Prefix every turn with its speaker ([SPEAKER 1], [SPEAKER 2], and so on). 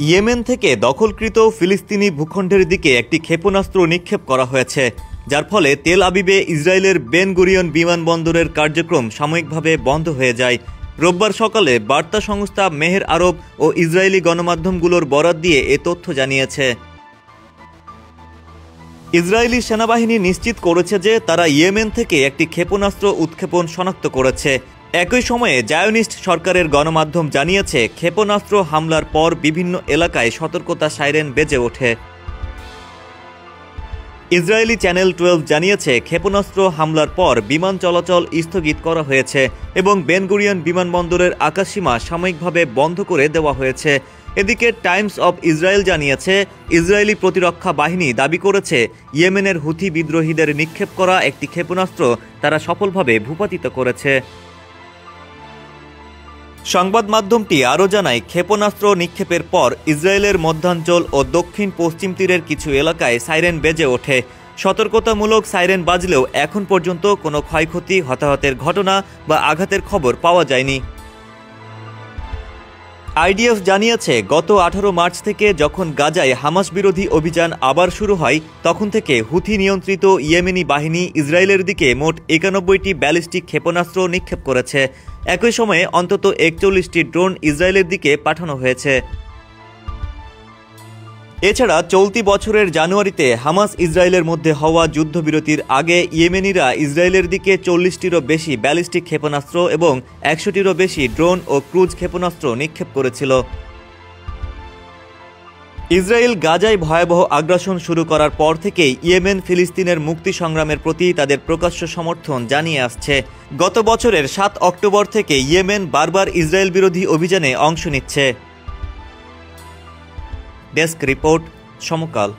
[SPEAKER 1] Yemen থেকে দখলকৃত ফিলিস্তিনি ভূখণ্ডের দিকে একটি ক্ষেপণাস্ত্র নিক্ষেপ করা হয়েছে, যার ফলে তেল আবিবে ইসরায়েলের বেন গুরিয়ন বিমানবন্দরের কার্যক্রম সাময়িকভাবে বন্ধ হয়ে যায়। রোববার সকালে বার্তা সংস্থা মেহের আরব ও ইসরায়েলি গণমাধ্যমগুলোর বরাত দিয়ে এ তথ্য জানিয়েছে। ইসরায়েলি সেনাবাহিনী নিশ্চিত করেছে যে তারা ইয়েমেন থেকে একটি ক্ষেপণাস্ত্র উৎক্ষেপণ শনাক্ত করেছে। একই সময়ে জায়োনিস্ট সরকারের গণমাধ্যম জানিয়েছে, ক্ষেপণাস্ত্র হামলার পর বিভিন্ন এলাকায় সতর্কতা সাইরেন বেজে ওঠে। ইসরায়েলি চ্যানেল 12 জানিয়েছে, ক্ষেপণাস্ত্র হামলার পর বিমান চলাচল স্থগিত করা হয়েছে এবং বেন গুরিয়ন বিমানবন্দরের আকাশসীমা সাময়িকভাবে বন্ধ করে দেওয়া হয়েছে। এদিকে টাইমস অব ইসরায়েল জানিয়েছে, ইসরায়েলি প্রতিরক্ষা বাহিনী দাবি করেছে ইয়েমেনের হুথি বিদ্রোহীদের নিক্ষেপ করা একটি ক্ষেপণাস্ত্র তারা সফলভাবে ভূপাতিত করেছে। সংবাদ মাধ্যমটি আরও জানায়, ক্ষেপণাস্ত্র নিক্ষেপের পর ইসরায়েলের মধ্যাঞ্চল ও দক্ষিণ পশ্চিম তীরের কিছু এলাকায় সাইরেন বেজে ওঠে। সতর্কতামূলক সাইরেন বাজলেও এখন পর্যন্ত কোনো ক্ষয়ক্ষতি, হতাহতের ঘটনা বা আঘাতের খবর পাওয়া যায়নি। আইডিএফ জানিয়েছে, গত 18 মার্চ থেকে যখন গাজায় হামাস বিরোধী অভিযান আবার শুরু হয়, তখন থেকে হুথি নিয়ন্ত্রিত ইয়েমেনি বাহিনী ইসরায়েলের দিকে মোট 91টি ব্যালিস্টিক ক্ষেপণাস্ত্র নিক্ষেপ করেছে। একই সময়ে অন্তত 41টি ড্রোন ইসরায়েলের দিকে পাঠানো হয়েছে। এছাড়া চলতি বছরের জানুয়ারিতে হামাস ইসরায়েলের মধ্যে হওয়া যুদ্ধবিরতির আগে ইয়েমেনিরা ইসরায়েলের দিকে 40টিরও বেশি ব্যালিস্টিক ক্ষেপণাস্ত্র এবং 100টিরও বেশি ড্রোন ও ক্রুজ ক্ষেপণাস্ত্র নিক্ষেপ করেছিল। ইসরায়েল গাজায় ভয়াবহ আগ্রাসন শুরু করার পর থেকেই ইয়েমেন ফিলিস্তিনের মুক্তি সংগ্রামের প্রতি তাদের প্রকাশ্য সমর্থন জানিয়ে আসছে। গত বছরের 7 অক্টোবর থেকে ইয়েমেন বারবার ইসরায়েল বিরোধী অভিযানে অংশ নিচ্ছে। ডেস্ক রিপোর্ট, সমকাল।